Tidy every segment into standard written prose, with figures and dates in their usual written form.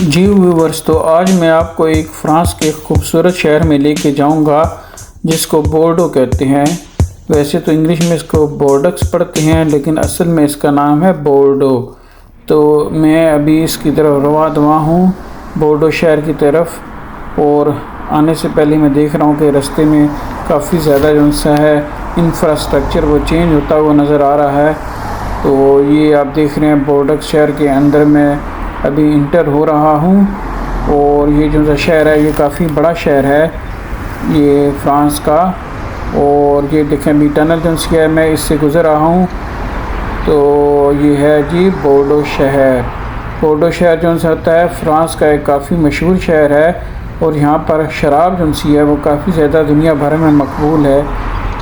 जी viewers, तो आज मैं आपको एक फ्रांस के खूबसूरत शहर में लेके जाऊंगा जिसको बोर्डो कहते हैं। वैसे तो इंग्लिश में इसको बोर्डक्स पढ़ते हैं, लेकिन असल में इसका नाम है बोर्डो। तो मैं अभी इसकी तरफ रवा दवा हूँ, बोर्डो शहर की तरफ। और आने से पहले मैं देख रहा हूँ कि रास्ते में काफ़ी ज़्यादा जो सा है इंफ्रास्ट्रक्चर वो चेंज होता हुआ नज़र आ रहा है। तो ये आप देख रहे हैं बोर्डक्स शहर के अंदर मैं अभी इंटर हो रहा हूँ। और ये जो शहर है ये काफ़ी बड़ा शहर है ये फ्रांस का। और ये देखें अभी टनल जो है मैं इससे गुज़र रहा हूँ। तो ये है जी बोर्डो शहर। बोर्डो शहर जो होता है फ्रांस का एक काफ़ी मशहूर शहर है। और यहाँ पर शराब जो सी है वो काफ़ी ज़्यादा दुनिया भर में मकबूल है।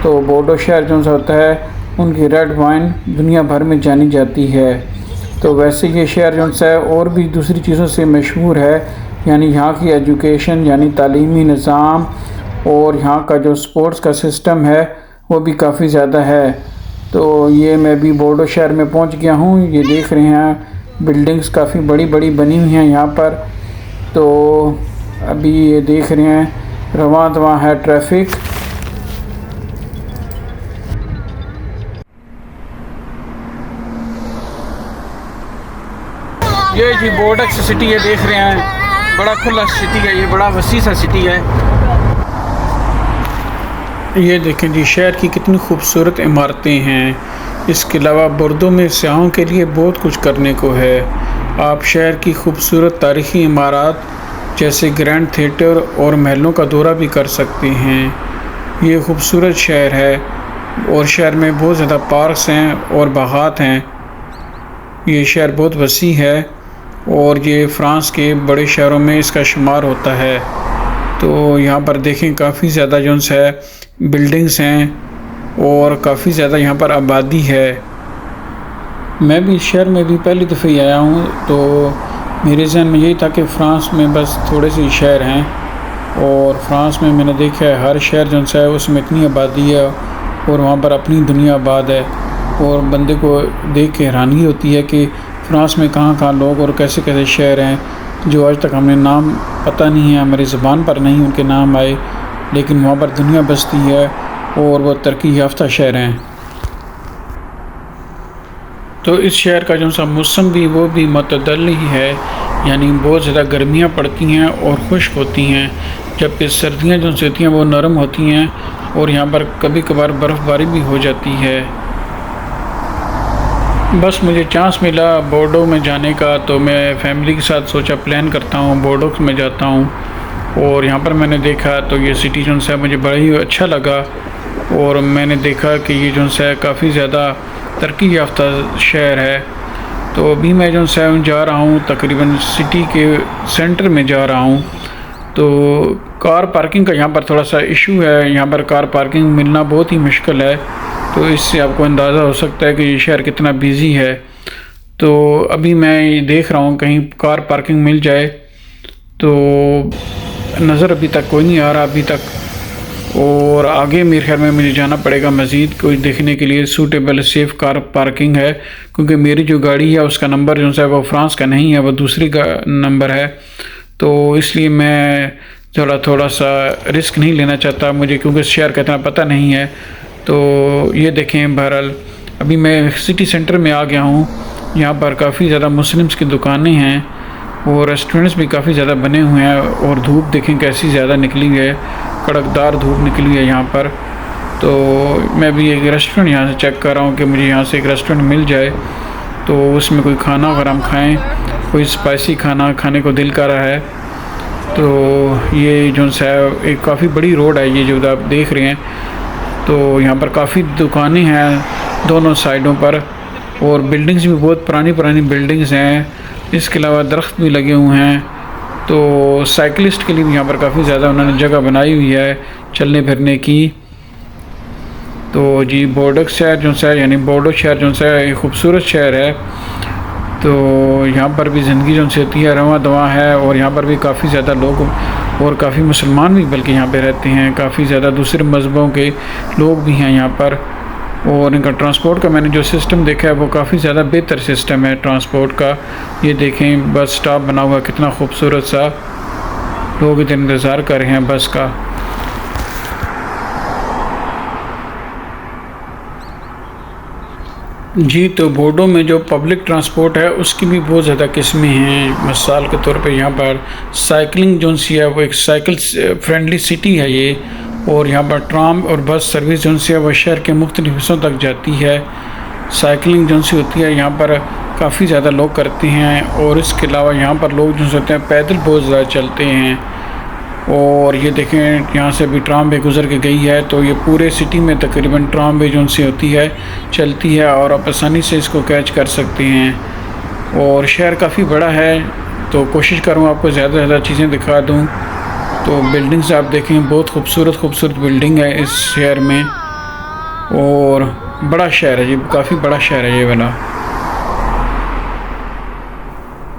तो बोर्डो शहर जो होता है उनकी रेड वाइन दुनिया भर में जानी जाती है। तो वैसे ये शहर जो है और भी दूसरी चीज़ों से मशहूर है, यानी यहाँ की एजुकेशन यानी तालीमी निज़ाम और यहाँ का जो स्पोर्ट्स का सिस्टम है वो भी काफ़ी ज़्यादा है। तो ये मैं भी बोर्डो शहर में पहुँच गया हूँ। ये देख रहे हैं बिल्डिंग्स काफ़ी बड़ी बड़ी बनी हुई हैं यहाँ पर। तो अभी ये देख रहे हैं रवां दवां है ट्रैफिक। ये जी बोर्डक्स सिटी है, देख रहे हैं बड़ा खुला सिटी है, ये बड़ा वसी सा सिटी है। ये देखें जी शहर की कितनी खूबसूरत इमारतें हैं। इसके अलावा बोर्डो में सयाहों के लिए बहुत कुछ करने को है। आप शहर की खूबसूरत तारीख़ी इमारत जैसे ग्रैंड थिएटर और महलों का दौरा भी कर सकते हैं। ये खूबसूरत शहर है और शहर में बहुत ज़्यादा पार्क्स हैं और बागात हैं। ये शहर बहुत वसी है और ये फ्रांस के बड़े शहरों में इसका शुमार होता है। तो यहाँ पर देखें काफ़ी ज़्यादा जो है बिल्डिंग्स हैं और काफ़ी ज़्यादा यहाँ पर आबादी है। मैं भी इस शहर में भी पहली दफ़े ही आया हूँ, तो मेरे जहन में यही था कि फ़्रांस में बस थोड़े से शहर हैं। और फ्रांस में मैंने देखा है हर शहर जो है उसमें इतनी आबादी है और वहाँ पर अपनी दुनिया आबाद है। और बंदे को देख के हैरानी होती है कि फ्रांस में कहाँ कहाँ लोग और कैसे कैसे शहर हैं जो आज तक हमें नाम पता नहीं है, हमारी ज़ुबान पर नहीं उनके नाम आए, लेकिन वहाँ पर दुनिया बसती है और वो तरक्की याफ्ता शहर हैं। तो इस शहर का जो सा मौसम भी वो भी मतदल ही है, यानी बहुत ज़्यादा गर्मियाँ पड़ती हैं और खुश्क होती हैं, जबकि सर्दियाँ जो होती हैं वो नरम होती हैं और यहाँ पर कभी कभार बर्फ़बारी भी हो जाती है। बस मुझे चांस मिला बोर्डो में जाने का, तो मैं फैमिली के साथ सोचा प्लान करता हूँ बोर्डो में जाता हूँ। और यहाँ पर मैंने देखा तो ये सिटी जो है मुझे बड़ा ही अच्छा लगा। और मैंने देखा कि ये जो है काफ़ी ज़्यादा तरक्की याफ्ता शहर है। तो अभी मैं जो है जा रहा हूँ तकरीबन सिटी के सेंटर में जा रहा हूँ। तो कार पार्किंग का यहाँ पर थोड़ा सा इशू है, यहाँ पर कार पार्किंग मिलना बहुत ही मुश्किल है। तो इससे आपको अंदाज़ा हो सकता है कि ये शहर कितना बिज़ी है। तो अभी मैं ये देख रहा हूँ कहीं कार पार्किंग मिल जाए, तो नज़र अभी तक कोई नहीं आ रहा अभी तक। और आगे मेरे ख्याल में मुझे जाना पड़ेगा मज़ीद कोई देखने के लिए सूटेबल सेफ़ कार पार्किंग है, क्योंकि मेरी जो गाड़ी है उसका नंबर जो है वो फ्रांस का नहीं है, वो दूसरी का नंबर है। तो इसलिए मैं थोड़ा सा रिस्क नहीं लेना चाहता मुझे, क्योंकि शहर का इतना पता नहीं है। तो ये देखें बहरहाल अभी मैं सिटी सेंटर में आ गया हूँ। यहाँ पर काफ़ी ज़्यादा मुस्लिम्स की दुकानें हैं और रेस्टोरेंट्स भी काफ़ी ज़्यादा बने हुए हैं। और धूप देखें कैसी ज़्यादा निकली हुई है, कड़कदार धूप निकली हुई है यहाँ पर। तो मैं भी एक रेस्टोरेंट यहाँ से चेक कर रहा हूँ कि मुझे यहाँ से एक रेस्टोरेंट मिल जाए तो उसमें कोई खाना वगैरह हम खाएँ, कोई स्पाइसी खाना खाने को दिल कर रहा है। तो ये जो है एक काफ़ी बड़ी रोड है ये जो आप देख रहे हैं। तो यहाँ पर काफ़ी दुकानें हैं दोनों साइडों पर और बिल्डिंग्स भी बहुत पुरानी पुरानी बिल्डिंग्स हैं। इसके अलावा दरख्त भी लगे हुए हैं। तो साइकिलिस्ट के लिए भी यहाँ पर काफ़ी ज़्यादा उन्होंने जगह बनाई हुई है चलने फिरने की। तो जी बोर्डो शहर जो है यानी बोर्डो शहर जो है एक खूबसूरत शहर है। तो यहाँ पर भी ज़िंदगी जो होती है रवां दवां है और यहाँ पर भी काफ़ी ज़्यादा लोग और काफ़ी मुसलमान भी बल्कि यहाँ पे रहते हैं, काफ़ी ज़्यादा दूसरे मज़हबों के लोग भी हैं यहाँ पर। और इनका ट्रांसपोर्ट का मैंने जो सिस्टम देखा है वो काफ़ी ज़्यादा बेहतर सिस्टम है ट्रांसपोर्ट का। ये देखें बस स्टॉप बना हुआ कितना खूबसूरत सा, लोग इधर इंतज़ार कर रहे हैं बस का। जी, तो बोर्डो में जो पब्लिक ट्रांसपोर्ट है उसकी भी बहुत ज़्यादा किस्में हैं। मिसाल के तौर पे यहाँ पर साइकिलिंग जोन सी है वो एक साइकिल फ्रेंडली सिटी है ये, और यहाँ पर ट्राम और बस सर्विस जोन सी है वो शहर के मुख्तलिफ हिस्सों तक जाती है। साइकिलिंग जोन सी होती है यहाँ पर काफ़ी ज़्यादा लोग करते हैं, और इसके अलावा यहाँ पर लोग जो होते हैं पैदल बहुत ज़्यादा चलते हैं। और ये देखें यहाँ से अभी ट्राम वे गुज़र के गई है, तो ये पूरे सिटी में तकरीबन ट्राम वे जोन सी होती है चलती है, और आप आसानी से इसको कैच कर सकते हैं। और शहर काफ़ी बड़ा है, तो कोशिश करूँ आपको ज़्यादा से ज़्यादा चीज़ें दिखा दूँ। तो बिल्डिंग्स आप देखें बहुत खूबसूरत बिल्डिंग है इस शहर में, और बड़ा शहर है जी, काफ़ी बड़ा शहर है ये वाला।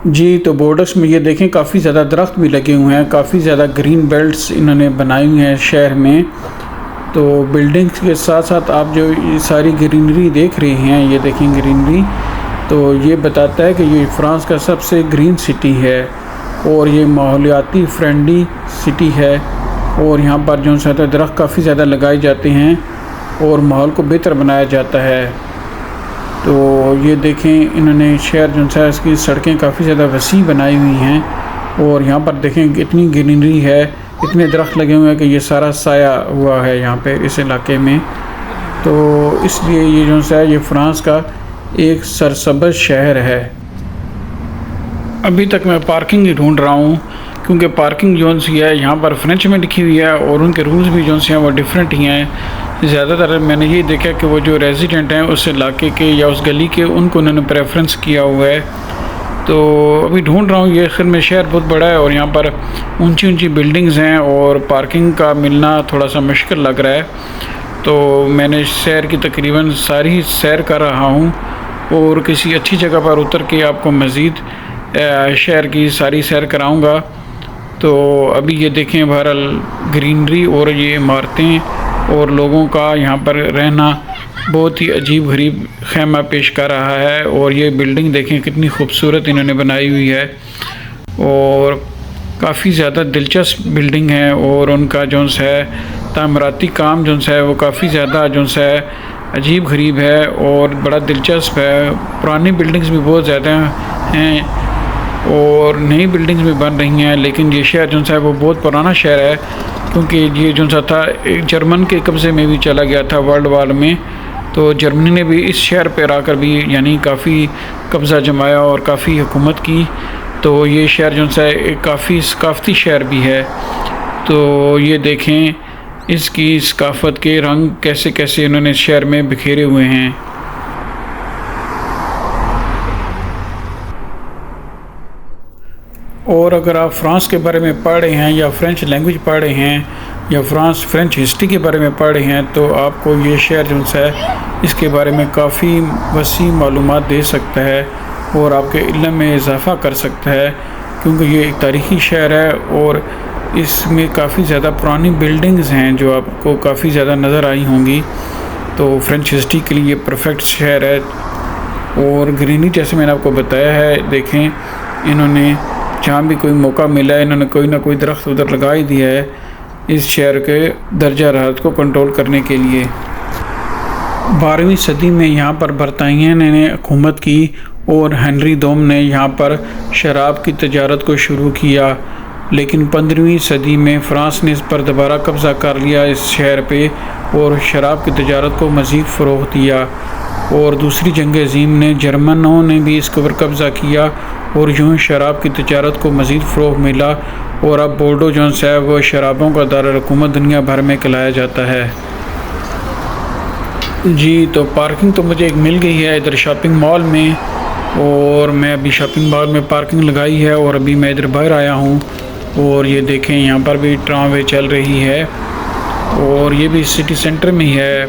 जी, तो बॉर्डर्स में ये देखें काफ़ी ज़्यादा दरख्त भी लगे हुए हैं, काफ़ी ज़्यादा ग्रीन बेल्ट्स इन्होंने बनाई हुई हैं शहर में। तो बिल्डिंग्स के साथ साथ आप जो ये सारी ग्रीनरी देख रहे हैं, ये देखें ग्रीनरी, तो ये बताता है कि ये फ्रांस का सबसे ग्रीन सिटी है, और ये माहौलियाती फ्रेंडली सिटी है। और यहाँ पर जो है दरख्त काफ़ी ज़्यादा लगाए जाते हैं और माहौल को बेहतर बनाया जाता है। तो ये देखें इन्होंने शहर जो है इसकी सड़कें काफ़ी ज़्यादा वसी बनाई हुई हैं, और यहाँ पर देखें इतनी ग्रीनरी है, इतने दरख्त लगे हुए हैं कि ये सारा साया हुआ है यहाँ पे इस इलाके में। तो इसलिए ये जो है ये फ्रांस का एक सरसब्ज़ शहर है। अभी तक मैं पार्किंग ही ढूंढ रहा हूँ, क्योंकि पार्किंग जोन सी है यहाँ पर फ्रेंच में लिखी हुई है, और उनके रूल्स भी जो हैं वो डिफरेंट ही हैं। ज़्यादातर मैंने ये देखा कि वो जो रेजिडेंट हैं उस इलाके के या उस गली के, उनको उन्होंने प्रेफरेंस किया हुआ है। तो अभी ढूंढ रहा हूँ। ये आखिर में शहर बहुत बड़ा है, और यहाँ पर ऊंची ऊंची बिल्डिंग्स हैं, और पार्किंग का मिलना थोड़ा सा मुश्किल लग रहा है। तो मैंने शहर की तकरीबन सारी सैर कर रहा हूँ, और किसी अच्छी जगह पर उतर के आपको मज़ीद शहर की सारी सैर कराऊँगा। तो अभी ये देखें बहरहाल ग्रीनरी और ये इमारतें और लोगों का यहाँ पर रहना बहुत ही अजीब गरीब ख़ैमा पेश कर रहा है। और ये बिल्डिंग देखें कितनी खूबसूरत इन्होंने बनाई हुई है, और काफ़ी ज़्यादा दिलचस्प बिल्डिंग है, और उनका जो है तामीराती काम जो है वो काफ़ी ज़्यादा जो है अजीब गरीब है और बड़ा दिलचस्प है। पुरानी बिल्डिंग्स भी बहुत ज़्यादा हैं और नई बिल्डिंग्स भी बन रही हैं, लेकिन ये शहर जो है वो बहुत पुराना शहर है, क्योंकि ये जो सा था एक जर्मन के कब्ज़े में भी चला गया था वर्ल्ड वार में। तो जर्मनी ने भी इस शहर पर आकर भी यानी काफ़ी कब्ज़ा जमाया और काफ़ी हुकूमत की। तो ये शहर जो है एक काफ़ी सकाफ़ती शहर भी है। तो ये देखें इसकी सकाफ़त के रंग कैसे कैसे इन्होंने शहर में बिखेरे हुए हैं। और अगर आप फ़्रांस के बारे में पढ़ रहे हैं या फ़्रेंच लैंग्वेज पढ़ रहे हैं या फ्रेंच हिस्ट्री के बारे में पढ़ रहे हैं, तो आपको ये शहर जो है इसके बारे में काफ़ी वसी मालूमात दे सकता है और आपके इल्म में इजाफ़ा कर सकता है, क्योंकि ये एक तारीख़ी शहर है और इसमें काफ़ी ज़्यादा पुरानी बिल्डिंग्स हैं जो आपको काफ़ी ज़्यादा नज़र आई होंगी। तो फ्रेंच हिस्ट्री के लिए परफेक्ट शहर है। और ग्रीनरी जैसे मैंने आपको बताया है, देखें इन्होंने जहाँ भी कोई मौका मिला है इन्होंने कोई ना कोई दरख्त उधर लगा ही दिया है इस शहर के दर्जा हरारत को कंट्रोल करने के लिए। 12वीं सदी में यहाँ पर बरतानिया ने हुकूमत की और हेनरी दोम ने यहाँ पर शराब की तजारत को शुरू किया, लेकिन 15वीं सदी में फ़्रांस ने इस पर दोबारा कब्ज़ा कर लिया इस शहर पे और शराब की तजारत को मज़ीद फ़रोग़ दिया। और दूसरी जंग अज़ीम ने जर्मनों ने भी इसके ऊपर कब्ज़ा किया और यूँ शराब की तजारत को मज़ीद फ़रोग़ मिला, और अब बोर्डो जो है वो शराबों का दारुल-हुकूमत दुनिया भर में कहलाया जाता है। जी, तो पार्किंग तो मुझे एक मिल गई है इधर शॉपिंग मॉल में, और मैं अभी शॉपिंग मॉल में पार्किंग लगाई है और अभी मैं इधर बाहर आया हूँ। और ये देखें यहाँ पर भी ट्रामवे चल रही है और ये भी सिटी सेंटर में ही है।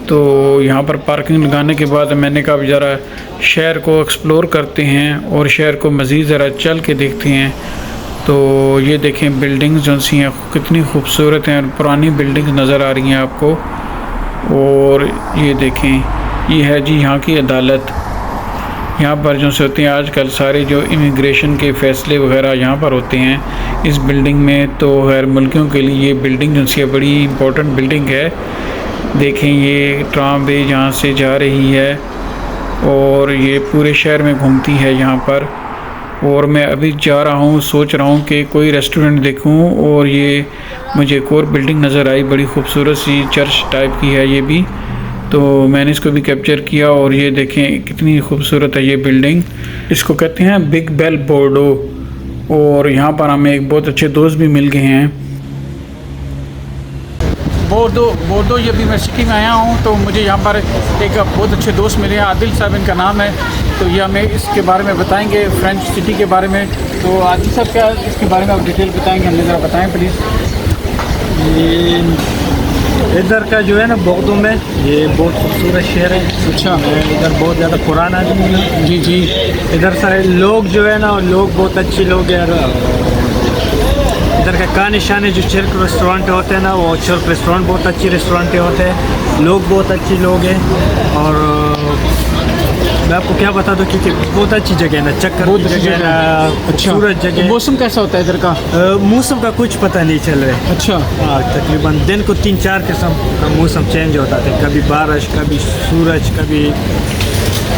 तो यहाँ पर पार्किंग लगाने के बाद मैंने कहा ज़रा शहर को एक्सप्लोर करते हैं और शहर को मज़ीद ज़रा चल के देखते हैं। तो ये देखें बिल्डिंग्स जो सी हैं कितनी खूबसूरत हैं, पुरानी बिल्डिंग्स नज़र आ रही हैं आपको। और ये देखें, ये है जी यहाँ की अदालत। यहाँ पर जो से होते हैं आजकल सारे जो इमिग्रेशन के फ़ैसले वगैरह यहाँ पर होते हैं इस बिल्डिंग में। तो गैर मुल्कियों के लिए ये बिल्डिंग जो सी बड़ी इम्पोर्टेंट बिल्डिंग है। देखें, ये ट्राम वे यहाँ से जा रही है और ये पूरे शहर में घूमती है यहाँ पर। और मैं अभी जा रहा हूँ, सोच रहा हूँ कि कोई रेस्टोरेंट देखूँ, और ये मुझे एक और बिल्डिंग नज़र आई, बड़ी खूबसूरत सी चर्च टाइप की है ये भी। तो मैंने इसको भी कैप्चर किया और ये देखें कितनी खूबसूरत है ये बिल्डिंग। इसको कहते हैं बिग बेल बोर्डो। और यहाँ पर हमें एक बहुत अच्छे दोस्त भी मिल गए हैं। बोर्डो ये भी मैं सिटी में आया हूँ, तो मुझे यहाँ पर एक बहुत अच्छे दोस्त मिले हैं, आदिल साहब इनका नाम है। तो ये हमें इसके बारे में बताएंगे, फ्रेंच सिटी के बारे में। तो आदिल साहब क्या इसके बारे में आप डिटेल बताएंगे, हमें ज़रा बताएँ प्लीज़। इधर का जो है ना बोर्डो में ये बहुत खूबसूरत शहर है। अच्छा। इधर बहुत ज़्यादा पुराना आदमी है। जी जी। इधर सारे लोग जो है ना, लोग बहुत अच्छे लोग हैं। इधर का खाने शाने जो चर्क रेस्टोरेंट होते हैं ना, वो चर्क रेस्टोरेंट बहुत अच्छे रेस्टोरेंट होते हैं। लोग बहुत अच्छे लोग हैं। और मैं आपको क्या बता दूँ, क्योंकि बहुत अच्छी जगह है ना, चक्कर बहुत की अच्छी जगह है, खूबसूरत जगह। मौसम कैसा होता है इधर का? मौसम का कुछ पता नहीं चल रहा है। अच्छा। हाँ, तकरीबन दिन को 3-4 किस्म का मौसम चेंज होता था। कभी बारिश, कभी सूरज, कभी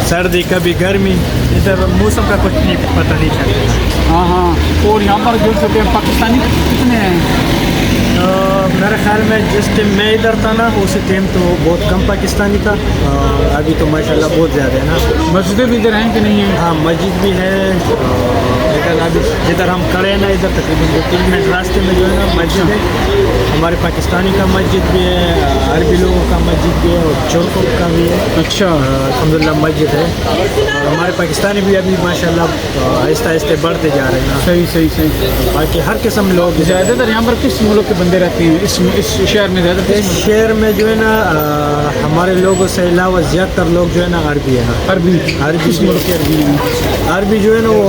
सर्दी, कभी गर्मी। इधर मौसम का कुछ नहीं पता नहीं चल रहा। हाँ हाँ। और यहाँ पर जो सकते हैं पाकिस्तानी कितने हैं? मेरे ख्याल में जिस टाइम मैं इधर था ना, उसी टाइम तो बहुत कम पाकिस्तानी था। अभी तो माशाल्लाह बहुत ज़्यादा है ना। मस्जिदें भी इधर हैं कि नहीं है? हाँ, मस्जिद भी है। लेकिन अभी जिधर हम खड़े हैं ना, इधर तकरीबन 2-3 मिनट रास्ते में जो है ना मस्जिद है। हमारे पाकिस्तानी का मस्जिद भी है, अरबी लोगों का मस्जिद भी है, और चोरकों का भी है। अच्छा। अल्हम्दुलिल्लाह मस्जिद है। और हमारे पाकिस्तानी भी अभी माशाल्लाह आहिस्ता आहिस्ता बढ़ते जा रहे हैं। सही सही सही। बाकी हर किस्म लोग। ज़्यादातर यहाँ पर किस मुल्क के बंदे रहते हैं इस शहर में? ज़्यादा इस शहर में जो है ना हमारे लोगों से अलावा ज़्यादातर लोग जो है ना अरबी है ना। अरबी? किस मुल्क के अरबी हैं? अरबी जो है ना वो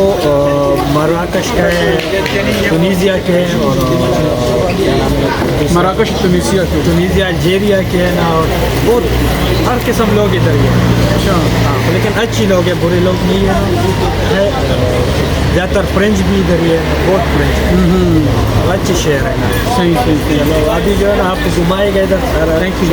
मराकश का है, तुनीसिया के हैं, और मराकश तुनीसिया अल्जीरिया के है ना। और बहुत हर किस्म लोग इधर ही हैं। अच्छा। हाँ, लेकिन अच्छी लोग हैं, बुरे लोग नहीं है। ज़्यादातर फ्रेंच भी इधर ही है, बहुत फ्रेंच। अच्छी शहर है ना। सही सही सही। चलो अभी जो है ना आपको घुमाएगा इधर सारा। Thank you.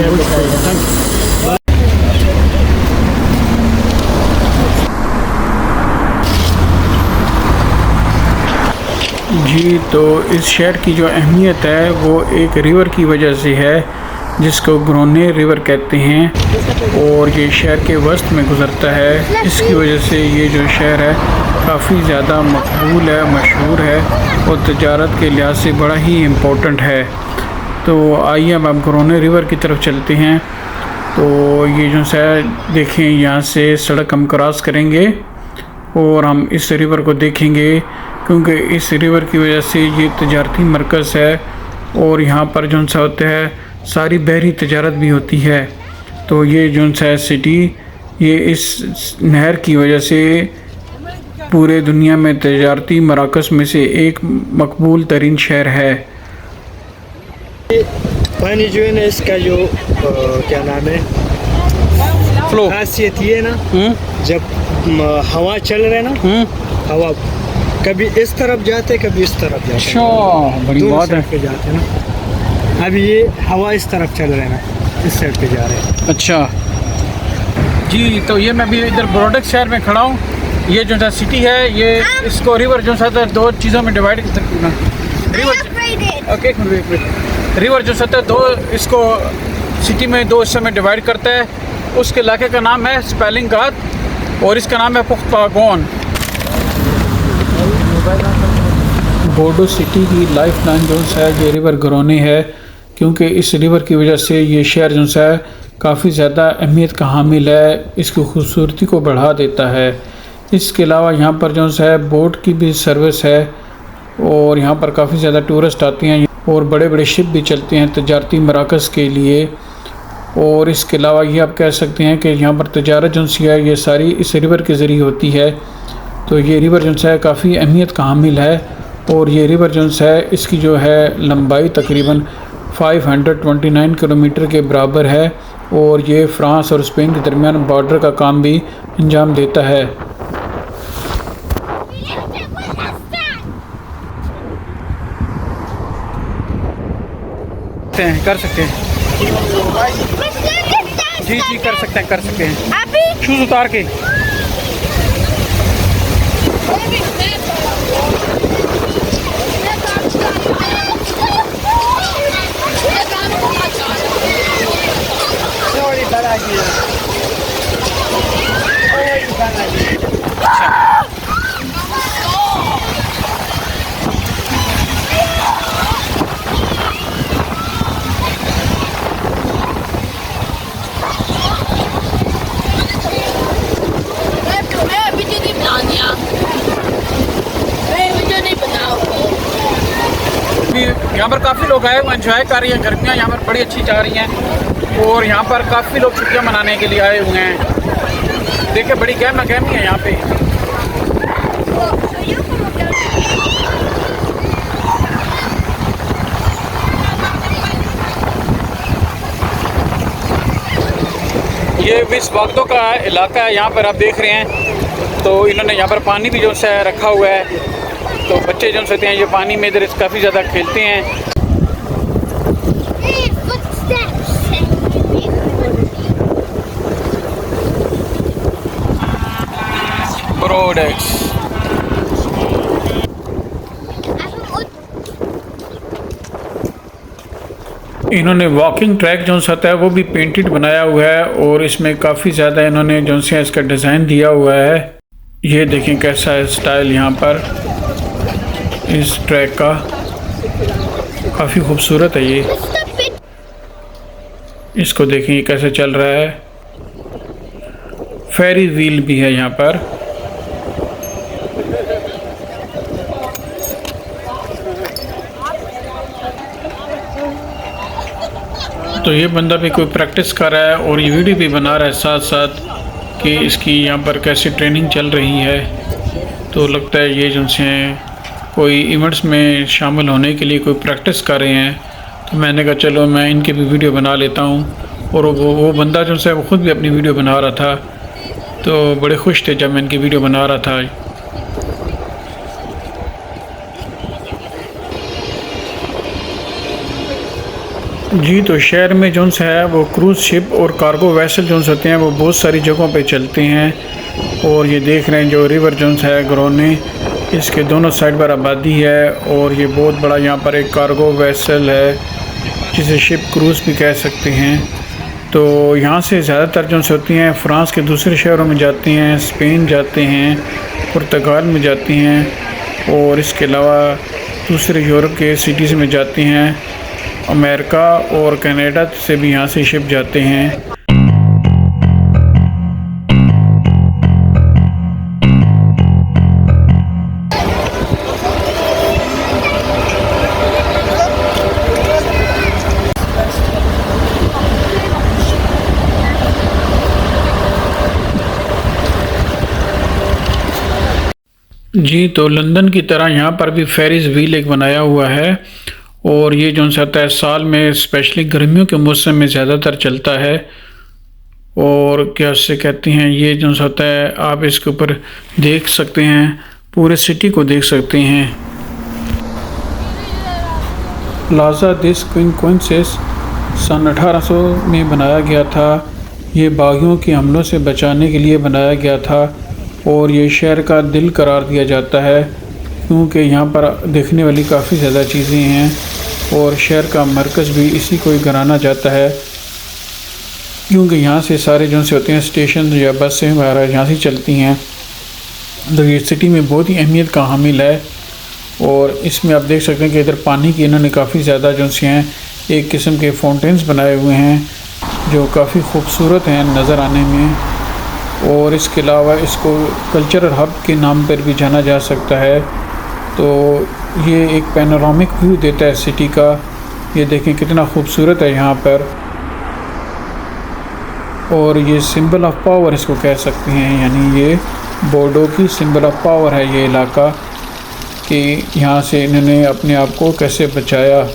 जी, तो इस शहर की जो अहमियत है वो एक रिवर की वजह से है, जिसको ग्रोने रिवर कहते हैं। और ये शहर के वस्त में गुज़रता है। इसकी वजह से ये जो शहर है काफ़ी ज़्यादा मकबूल है, मशहूर है, और तजारत के लिहाज से बड़ा ही इम्पोर्टेंट है। तो आइए अब हम ग्रोने रिवर की तरफ चलते हैं। तो ये जो है देखें, यहाँ से सड़क हम क्रॉस करेंगे और हम इस रिवर को देखेंगे, क्योंकि इस रिवर की वजह से ये तजारती मरकज़ है। और यहाँ पर जो सा होता है सारी बहरी तजारत भी होती है। तो ये जो सा सिटी, ये इस नहर की वजह से पूरे दुनिया में तजारती मराकज़ में से एक मकबूल तरीन शहर है। पानी जो है ना, इसका जो क्या नाम है, फ्लो, खासियत ये ना, जब हवा चल रहा है ना, हवा कभी इस तरफ जाते, कभी इस तरफ जाते। अच्छा, बड़ी बात है। पे जाते हैं ना। अभी ये हवा इस तरफ चल रहा है ना, इस साइड पे जा रहे हैं। अच्छा जी। तो ये मैं भी इधर ब्रोडक्ट शहर में खड़ा हूँ। ये जो सा सिटी है, ये इसको रिवर जो सा दो चीज़ों में डिवाइड कर सकते हैं। रिवर जो सा दो, इसको सिटी में दो हिस्सों में डिवाइड करता है। उसके इलाके का नाम है स्पेलिंगकात और इसका नाम है पुख्तवागोन। बोर्डो सिटी की लाइफ लाइन जो है ये रिवर ग्रोने है, क्योंकि इस रिवर की वजह से ये शहर जो है काफ़ी ज़्यादा अहमियत का हामिल है, इसकी खूबसूरती को बढ़ा देता है। इसके अलावा यहाँ पर जो है बोट की भी सर्विस है, और यहाँ पर काफ़ी ज़्यादा टूरिस्ट आते हैं, और बड़े बड़े शिप भी चलते हैं तजारती मराकज़ के लिए। और इसके अलावा ये आप कह सकते हैं कि यहाँ पर तजारत जो है ये सारी इस रिवर के ज़रिए होती है। तो ये रिवर जो है काफ़ी अहमियत का हामिल है। और ये रिवर जो है इसकी जो है लंबाई तकरीबन 529 किलोमीटर के बराबर है, और ये फ्रांस और स्पेन के दरमियान बॉर्डर का काम भी अंजाम देता है। कर सकते हैं जी जी कर सकते हैं शूज उतार के। यहाँ पर काफ़ी लोग आए हुए एंजॉय कर रही हैं, गर्मियाँ यहाँ पर बड़ी अच्छी जा रही हैं और यहाँ पर काफ़ी लोग छुट्टियाँ मनाने के लिए आए हुए हैं। देखिए बड़ी गहमा गहमी है यहाँ पे। ये विस वागदो का इलाका है, यहाँ पर आप देख रहे हैं। तो इन्होंने यहाँ पर पानी भी जो है रखा हुआ है, तो बच्चे जो होते हैं ये पानी में इधर काफ़ी ज़्यादा खेलते हैं। प्रोडक्ट्स इन्होंने वॉकिंग ट्रैक जो होता है वो भी पेंटेड बनाया हुआ है और इसमें काफ़ी ज़्यादा इन्होंने जो है इसका डिज़ाइन दिया हुआ है। ये देखें कैसा है स्टाइल यहाँ पर इस ट्रैक का, काफ़ी खूबसूरत है ये। इसको देखें कैसे चल रहा है। फेरी व्हील भी है यहाँ पर। तो ये बंदा भी कोई प्रैक्टिस कर रहा है और ये वीडियो भी बना रहा है साथ साथ कि इसकी यहाँ पर कैसी ट्रेनिंग चल रही है। तो लगता है ये जिनसे कोई इवेंट्स में शामिल होने के लिए कोई प्रैक्टिस कर रहे हैं। तो मैंने कहा चलो मैं इनकी भी वीडियो बना लेता हूँ। और वो बंदा जो है वो ख़ुद भी अपनी वीडियो बना रहा था, तो बड़े खुश थे जब मैं इनकी वीडियो बना रहा था। जी तो शहर में जो है वो क्रूज़ शिप और कार्गो वैसल जो होते हैं वो बहुत सारी जगहों पे चलते हैं। और ये देख रहे हैं जो रिवर जो है ग्रोने, इसके दोनों साइड पर आबादी है और ये बहुत बड़ा यहाँ पर एक कार्गो वैसल है जिसे शिप क्रूज़ भी कह सकते हैं। तो यहाँ से ज़्यादातर जो होती हैं फ्रांस के दूसरे शहरों में जाती हैं, स्पेन जाते हैं, पुर्तगाल में जाती हैं और इसके अलावा दूसरे यूरोप के सिटीज़ में जाती हैं। अमेरिका और कनाडा से भी यहाँ से शिप जाते हैं। जी तो लंदन की तरह यहाँ पर भी फेरिस व्हील एक बनाया हुआ है और ये जो होता है साल में स्पेशली गर्मियों के मौसम में ज़्यादातर चलता है। और क्या उससे कहते हैं, ये जो होता है आप इसके ऊपर देख सकते हैं, पूरे सिटी को देख सकते हैं। प्लाजा दिस क्विंसेस सन 1800 में बनाया गया था। ये बागियों के हमलों से बचाने के लिए बनाया गया था और ये शहर का दिल करार दिया जाता है क्योंकि यहाँ पर देखने वाली काफ़ी ज़्यादा चीज़ें हैं और शहर का मरकज़ भी इसी को ही गराना जाता है क्योंकि यहाँ से सारे जो से होते हैं स्टेशन या बसें वगैरह यहाँ से चलती हैं। तो ये सिटी में बहुत ही अहमियत का हामिल है। और इसमें आप देख सकते हैं कि इधर पानी की इन्होंने काफ़ी ज़्यादा जो से हैं एक किस्म के फाउंटेन्स बनाए हुए हैं जो काफ़ी खूबसूरत हैं नज़र आने में। और इसके अलावा इसको कल्चरल हब के नाम पर भी जाना जा सकता है। तो ये एक पैनोरामिक व्यू देता है सिटी का। ये देखें कितना खूबसूरत है यहाँ पर। और ये सिंबल ऑफ पावर इसको कह सकते हैं, यानी ये बोर्डो की सिंबल ऑफ पावर है ये इलाका कि यहाँ से इन्होंने अपने आप को कैसे बचाया।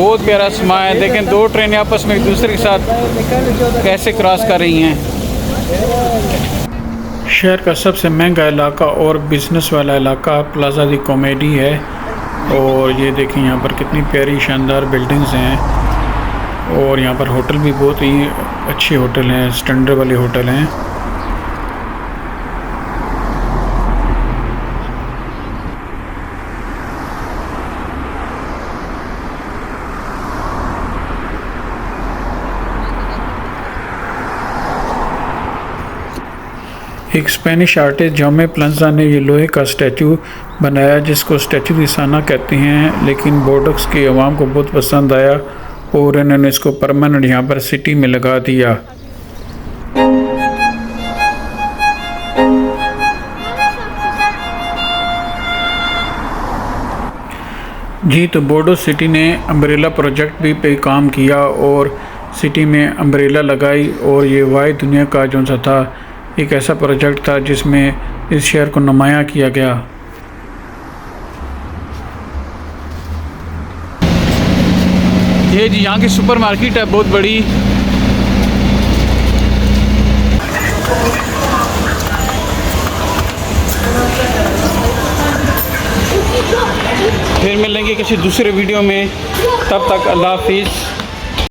बहुत प्यारा समा है। देखें 2 ट्रेनें आपस में एक दूसरे के साथ कैसे क्रॉस कर रही हैं। शहर का सबसे महंगा इलाका और बिज़नेस वाला इलाका प्लाजा दी कॉमेडी है। और ये देखें यहाँ पर कितनी प्यारी शानदार बिल्डिंग्स हैं और यहाँ पर होटल भी बहुत ही अच्छे होटल हैं, स्टैंडर्ड वाले होटल हैं। एक स्पेनिश आर्टिस्ट जॉमे प्लाजा ने ये लोहे का स्टैचू बनाया जिसको स्टैचू दी साना कहते हैं, लेकिन बोर्डोक्स की आवाम को बहुत पसंद आया और इन्होंने इसको परमानेंट यहाँ पर सिटी में लगा दिया। जी तो बोर्डो सिटी ने अम्ब्रेला प्रोजेक्ट भी पे काम किया और सिटी में अम्ब्रेला लगाई और ये वाहिद दुनिया का जो सा था एक ऐसा प्रोजेक्ट था जिसमें इस शहर को नुमाया किया गया। ये जी यहाँ की सुपर मार्केट है बहुत बड़ी। फिर मिलेंगे किसी दूसरे वीडियो में, तब तक अल्लाह हाफिज़।